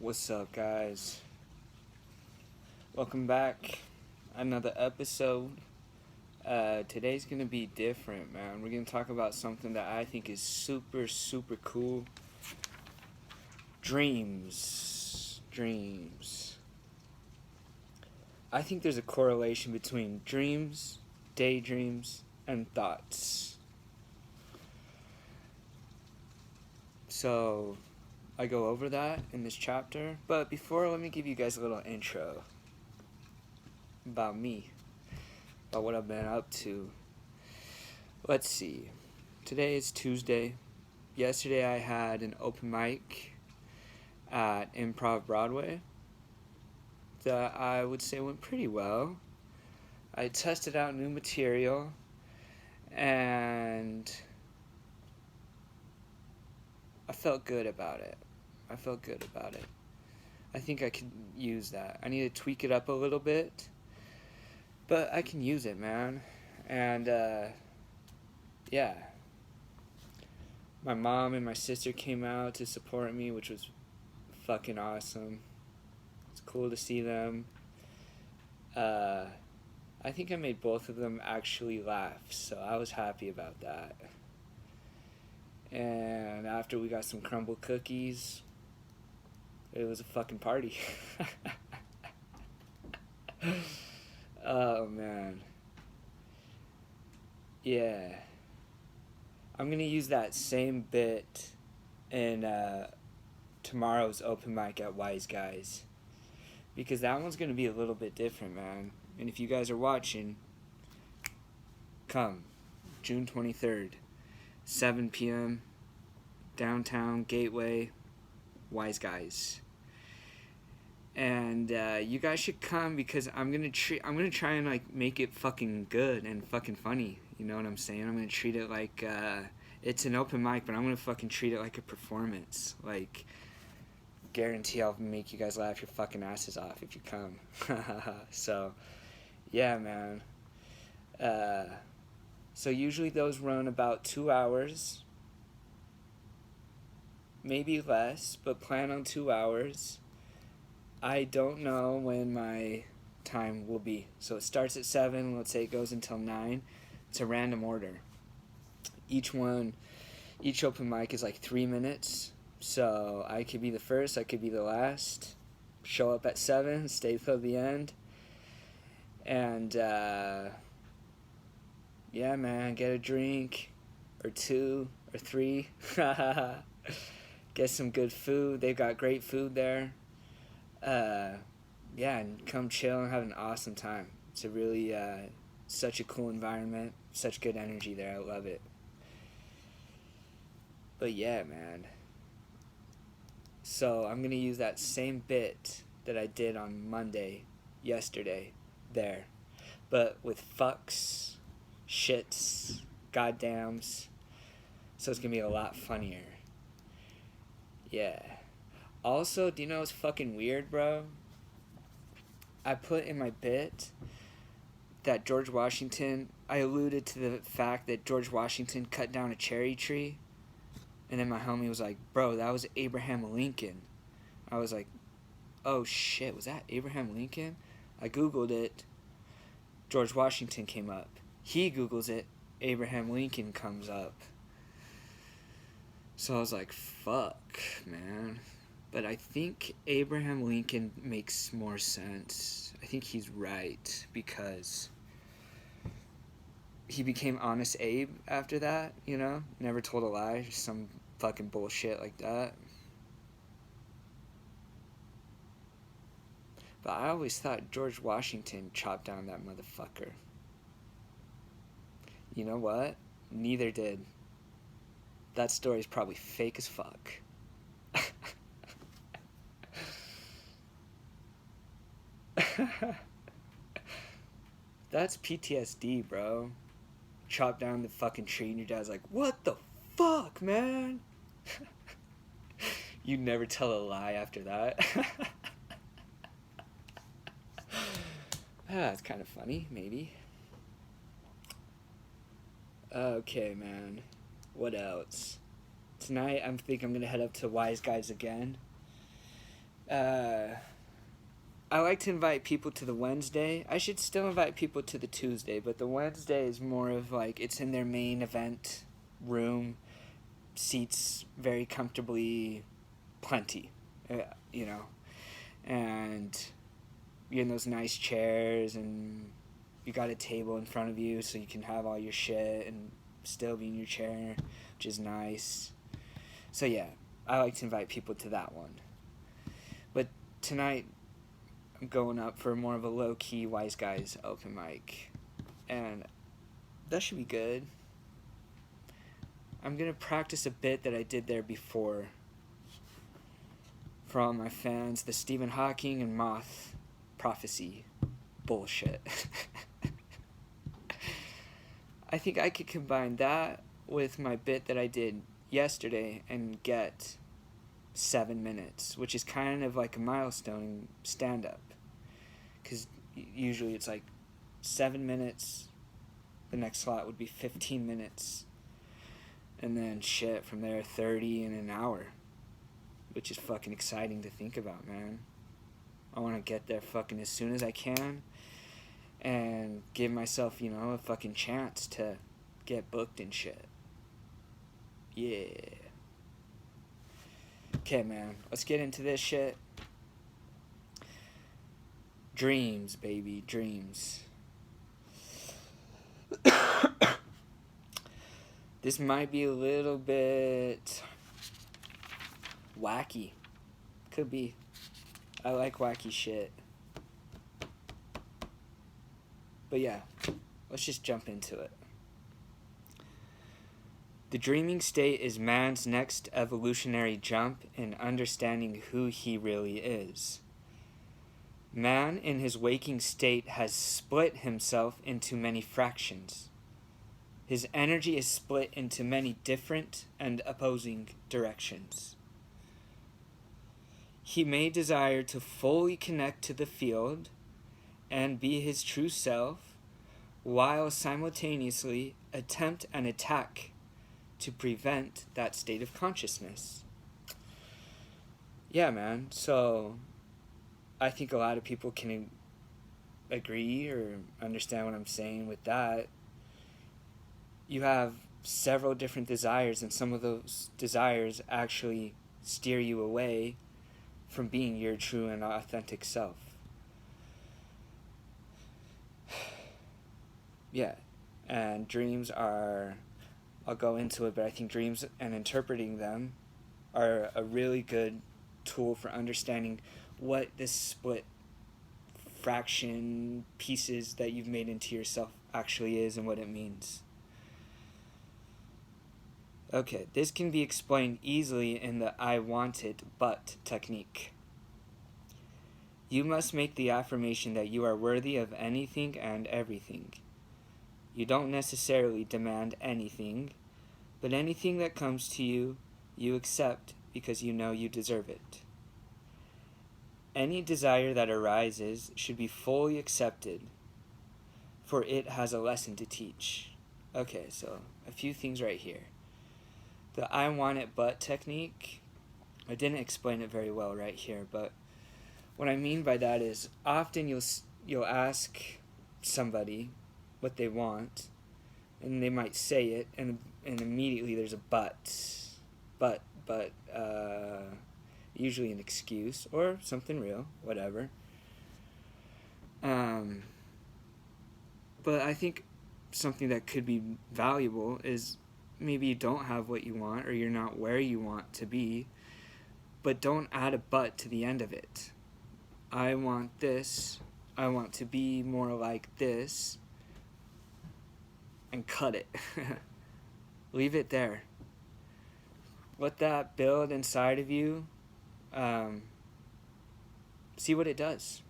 What's up, guys? Welcome back. Another episode. Today's gonna be different, man. We're gonna talk about something that I think is super, super cool. Dreams. Dreams. I think there's a correlation between dreams, daydreams, and thoughts. So, I go over that in this chapter. But before, let me give you guys a little intro about me, about what I've been up to. Let's see. Today is Tuesday. Yesterday I had an open mic at Improv Broadway that I would say went pretty well. I tested out new material and I felt good about it. I think I could use that. I need to tweak it up a little bit, but I can use it, man. And yeah. My mom and my sister came out to support me, which was fucking awesome. It's cool to see them. I think I made both of them actually laugh, so I was happy about that. And after we got some crumble cookies, it was a fucking party. Oh, man. Yeah. I'm gonna use that same bit in tomorrow's open mic at Wise Guys, because that one's gonna be a little bit different, man. And if you guys are watching, come June 23rd, 7 p.m. downtown Gateway, Wise Guys. And you guys should come, because I'm gonna try and like make it fucking good and fucking funny. You know what I'm saying? I'm gonna treat it like it's an open mic, but I'm gonna fucking treat it like a performance. Like, guarantee I'll make you guys laugh your fucking asses off if you come. So, yeah, man. So usually those run about 2 hours, maybe less, but plan on 2 hours. I don't know when my time will be. So it starts at 7, let's say it goes until 9. It's a random order. Each open mic is like 3 minutes. So I could be the first, I could be the last. Show up at 7, stay till the end. And yeah, man, get a drink or 2 or 3. Get some good food. They've got great food there. Yeah, and come chill and have an awesome time. It's a really such a cool environment, such good energy there. I love it. But yeah, man. So I'm gonna use that same bit that I did on yesterday, there, but with fucks, shits, goddams. So it's gonna be a lot funnier. Yeah. Also, do you know what's fucking weird, bro? I put in my bit that I alluded to the fact that George Washington cut down a cherry tree. And then my homie was like, bro, that was Abraham Lincoln. I was like, oh shit, was that Abraham Lincoln? I Googled it. George Washington came up. He Googles it. Abraham Lincoln comes up. So I was like, fuck, man. But I think Abraham Lincoln makes more sense. I think he's right, because he became Honest Abe after that, you know? Never told a lie, just some fucking bullshit like that. But I always thought George Washington chopped down that motherfucker. You know what? Neither did. That story's probably fake as fuck. That's PTSD, bro. Chop down the fucking tree and your dad's like, what the fuck, man? You never tell a lie after that. It's kind of funny, maybe. Okay, man. What else? Tonight, I think I'm gonna head up to Wise Guys again. I like to invite people to the Wednesday. I should still invite people to the Tuesday, but the Wednesday is more of like it's in their main event room, seats very comfortably, plenty, you know, and you're in those nice chairs and you got a table in front of you so you can have all your shit and still be in your chair, which is nice. So yeah, I like to invite people to that one. But tonight, I'm going up for more of a low-key Wise Guys open mic. And that should be good. I'm going to practice a bit that I did there before. For all my fans, the Stephen Hawking and Moth prophecy bullshit. I think I could combine that with my bit that I did yesterday and get 7 minutes, which is kind of like a milestone in stand-up. Because usually it's like 7 minutes, the next slot would be 15 minutes, and then shit from there 30 in an hour, which is fucking exciting to think about, man. I want to get there fucking as soon as I can and give myself, you know, a fucking chance to get booked and shit. Yeah. Okay, man, let's get into this shit. Dreams, baby, dreams. This might be a little bit wacky. Could be. I like wacky shit. But yeah, let's just jump into it. The dreaming state is man's next evolutionary jump in understanding who he really is. Man in his waking state has split himself into many fractions. His energy is split into many different and opposing directions. He may desire to fully connect to the field and be his true self, while simultaneously attempt an attack to prevent that state of consciousness. Yeah, man, so I think a lot of people can agree or understand what I'm saying with that. You have several different desires, and some of those desires actually steer you away from being your true and authentic self. Yeah, and dreams are, I'll go into it, but I think dreams and interpreting them are a really good tool for understanding what this split fraction pieces that you've made into yourself actually is and what it means. Okay, this can be explained easily in the I want it but technique. You must make the affirmation that you are worthy of anything and everything. You don't necessarily demand anything, but anything that comes to you, you accept because you know you deserve it. Any desire that arises should be fully accepted, for it has a lesson to teach. Okay, so a few things right here. The I want it but technique, I didn't explain it very well right here, but what I mean by that is often you'll ask somebody what they want, and they might say it, and immediately there's a but, usually an excuse or something real, whatever. But I think something that could be valuable is maybe you don't have what you want, or you're not where you want to be, but don't add a but to the end of it. I want this, I want to be more like this, and cut it. Leave it there. Let that build inside of you. See what it does.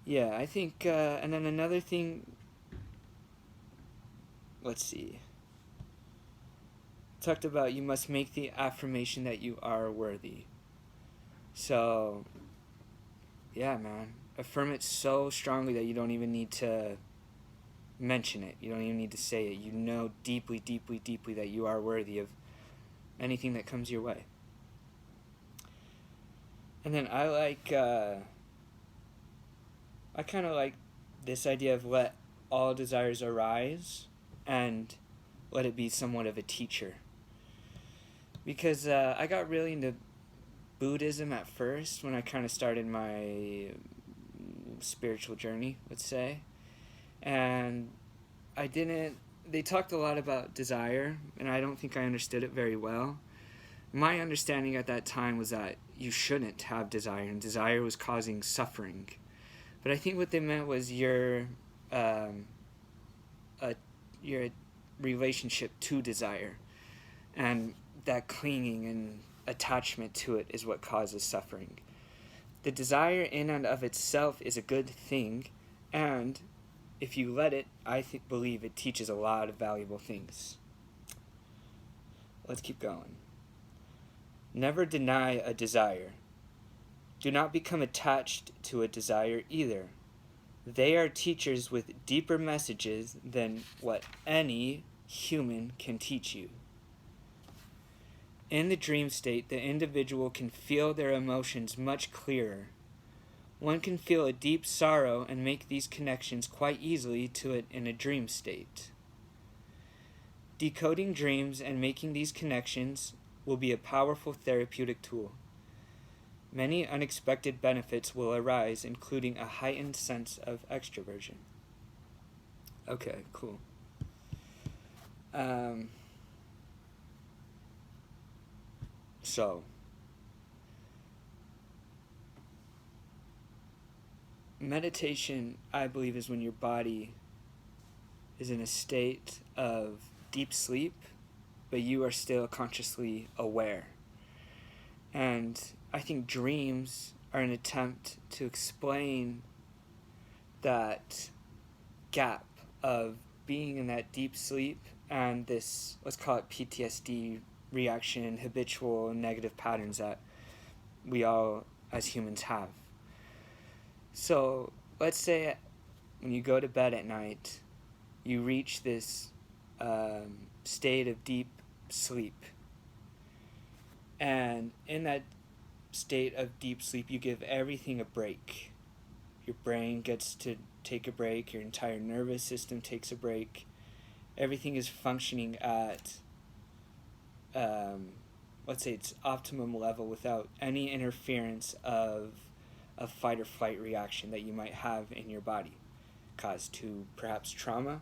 Yeah, I think, and then another thing, let's see. Talked about you must make the affirmation that you are worthy. So, yeah, man. Affirm it so strongly that you don't even need to mention it. You don't even need to say it. You know deeply, deeply, deeply that you are worthy of anything that comes your way. And then I kind of like this idea of let all desires arise and let it be somewhat of a teacher. Because I got really into Buddhism at first when I kind of started my spiritual journey, let's say. And they talked a lot about desire, and I don't think I understood it very well. My understanding at that time was that you shouldn't have desire, and desire was causing suffering. But I think what they meant was your relationship to desire, and that clinging and attachment to it is what causes suffering. The desire in and of itself is a good thing, and if you let it, I believe it teaches a lot of valuable things. Let's keep going. Never deny a desire. Do not become attached to a desire either. They are teachers with deeper messages than what any human can teach you. In the dream state, the individual can feel their emotions much clearer. One can feel a deep sorrow and make these connections quite easily to it in a dream state. Decoding dreams and making these connections will be a powerful therapeutic tool. Many unexpected benefits will arise, including a heightened sense of extroversion. Okay, cool. So, meditation, I believe, is when your body is in a state of deep sleep, but you are still consciously aware. And I think dreams are an attempt to explain that gap of being in that deep sleep and this, let's call it PTSD reaction, habitual negative patterns that we all as humans have. So let's say when you go to bed at night, you reach this state of deep sleep. And in that state of deep sleep, you give everything a break. Your brain gets to take a break, your entire nervous system takes a break. Everything is functioning at, let's say its optimum level without any interference of a fight or flight reaction that you might have in your body, caused to perhaps trauma.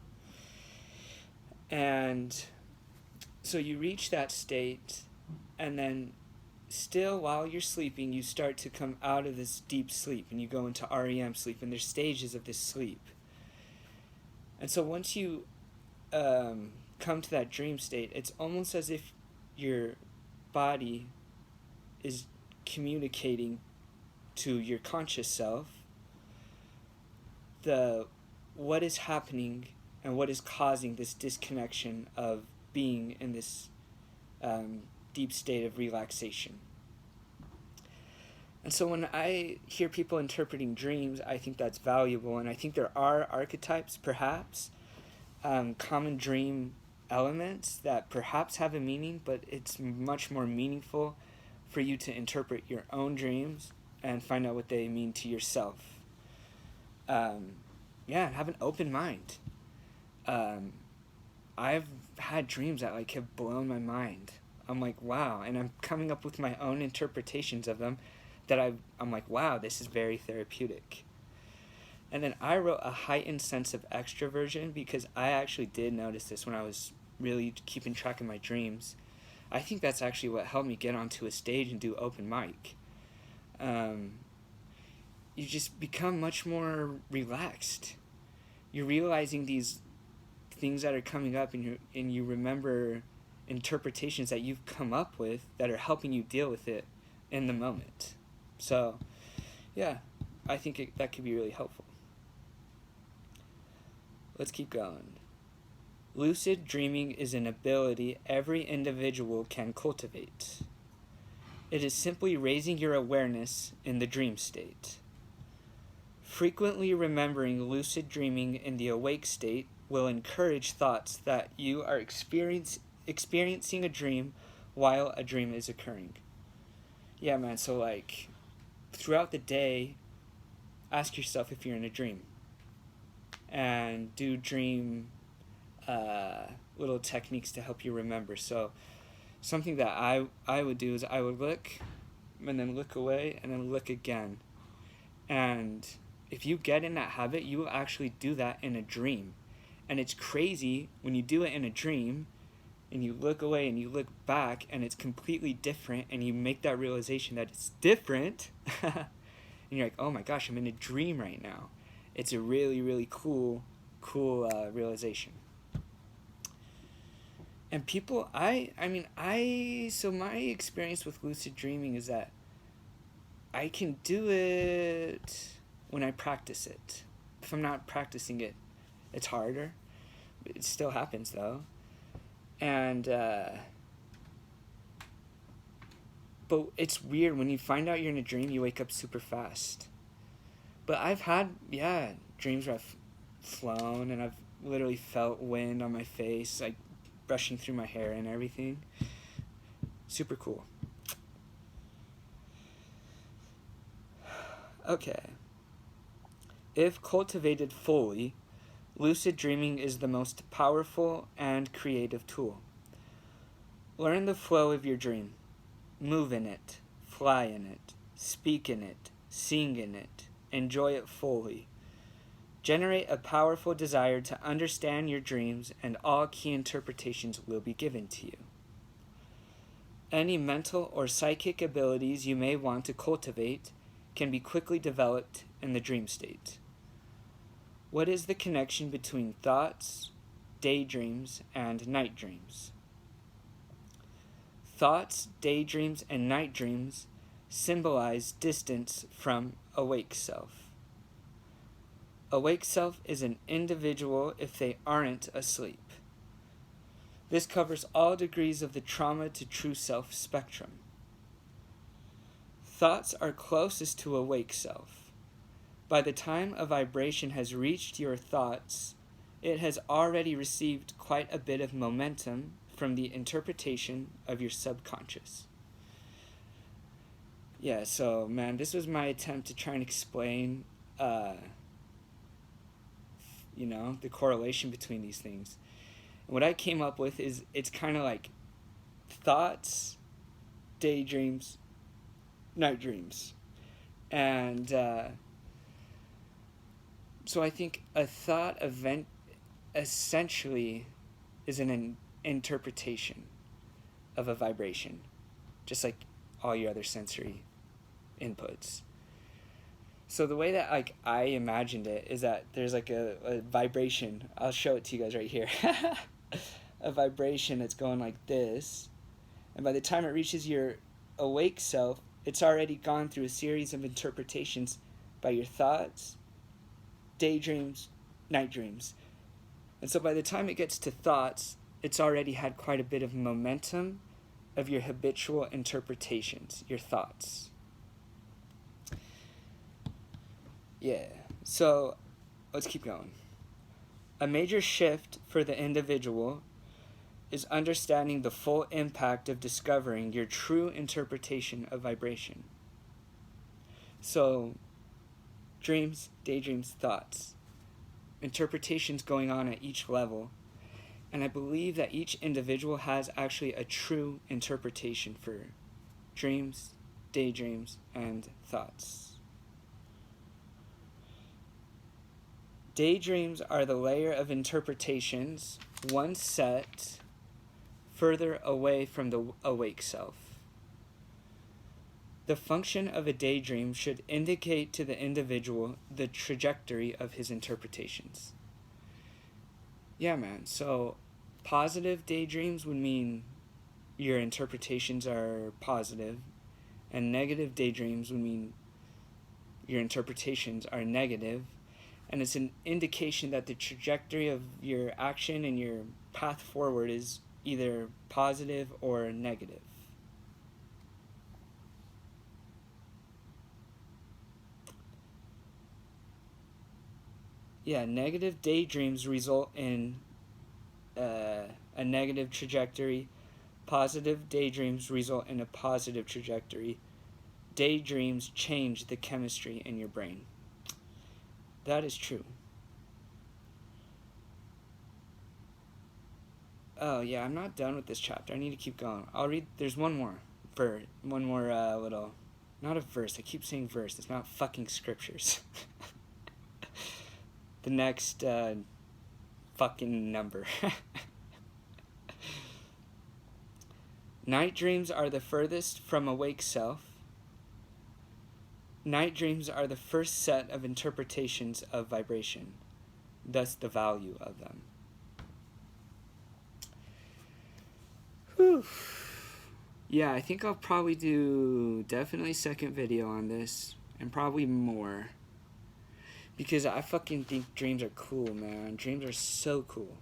And so you reach that state, and then still while you're sleeping, you start to come out of this deep sleep, and you go into REM sleep, and there's stages of this sleep. And so once you come to that dream state, it's almost as if your body is communicating to your conscious self what is happening and what is causing this disconnection of being in this deep state of relaxation. And so when I hear people interpreting dreams, I think that's valuable, and I think there are archetypes, perhaps, common dream elements that perhaps have a meaning, but it's much more meaningful for you to interpret your own dreams and find out what they mean to yourself. Have an open mind. I've had dreams that have blown my mind. I'm like, wow, and I'm coming up with my own interpretations of them that I'm like, wow, this is very therapeutic. And then I wrote a heightened sense of extroversion because I actually did notice this when I was really keeping track of my dreams. I think that's actually what helped me get onto a stage and do open mic. You just become much more relaxed. You're realizing these things that are coming up, and you remember interpretations that you've come up with that are helping you deal with it in the moment. So, yeah, I think that could be really helpful. Let's keep going. Lucid dreaming is an ability every individual can cultivate. It is simply raising your awareness in the dream state. Frequently remembering lucid dreaming in the awake state will encourage thoughts that you are experiencing a dream while a dream is occurring. Yeah, man, so like throughout the day, ask yourself if you're in a dream. And do dream little techniques to help you remember. So something that I would do is I would look and then look away and then look again. And if you get in that habit, you will actually do that in a dream. And it's crazy when you do it in a dream and you look away and you look back and it's completely different and you make that realization that it's different. And you're like, oh my gosh, I'm in a dream right now. It's a really, really cool realization. And people, so my experience with lucid dreaming is that I can do it when I practice it. If I'm not practicing it, it's harder. It still happens though. And, but it's weird when you find out you're in a dream, you wake up super fast. But I've had, dreams where I've flown and I've literally felt wind on my face, like brushing through my hair and everything. Super cool. Okay. If cultivated fully, lucid dreaming is the most powerful and creative tool. Learn the flow of your dream. Move in it, fly in it, speak in it, sing in it, enjoy it fully. Generate a powerful desire to understand your dreams, and all key interpretations will be given to you. Any mental or psychic abilities you may want to cultivate can be quickly developed in the dream state. What is the connection between thoughts, daydreams, and night dreams? Thoughts, daydreams, and night dreams symbolize distance from awake self. Awake self is an individual if they aren't asleep. This covers all degrees of the trauma to true self spectrum. Thoughts are closest to awake self. By the time a vibration has reached your thoughts, it has already received quite a bit of momentum from the interpretation of your subconscious. Yeah, so man, this was my attempt to try and explain the correlation between these things. And what I came up with is it's kind of like thoughts, daydreams, night dreams. And so I think a thought event essentially is an interpretation of a vibration, just like all your other sensory inputs. So the way that I imagined it is that there's like a vibration. I'll show it to you guys right here. A vibration that's going like this. And by the time it reaches your awake self, it's already gone through a series of interpretations by your thoughts, daydreams, night dreams. And so by the time it gets to thoughts, it's already had quite a bit of momentum of your habitual interpretations, your thoughts. Yeah, so let's keep going. A major shift for the individual is understanding the full impact of discovering your true interpretation of vibration. So, dreams, daydreams, thoughts, interpretations going on at each level. And I believe that each individual has actually a true interpretation for dreams, daydreams, and thoughts. Daydreams are the layer of interpretations, one set further away from the awake self. The function of a daydream should indicate to the individual the trajectory of his interpretations. Yeah, man, so positive daydreams would mean your interpretations are positive, and negative daydreams would mean your interpretations are negative. And it's an indication that the trajectory of your action and your path forward is either positive or negative. Yeah, negative daydreams result in a negative trajectory. Positive daydreams result in a positive trajectory. Daydreams change the chemistry in your brain. That is true. Oh, yeah, I'm not done with this chapter. I need to keep going. I'll read... There's one more. Little... Not a verse. I keep saying verse. It's not fucking scriptures. The next, fucking number. Night dreams are the furthest from awake self. Night dreams are the first set of interpretations of vibration, thus the value of them. Whew. Yeah, I think I'll probably do definitely second video on this, and probably more. Because I fucking think dreams are cool, man. Dreams are so cool.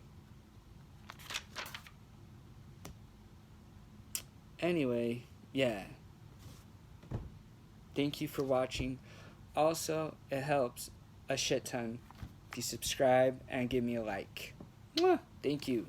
Anyway, yeah. Thank you for watching. Also, it helps a shit ton if you subscribe and give me a like. Mwah! Thank you.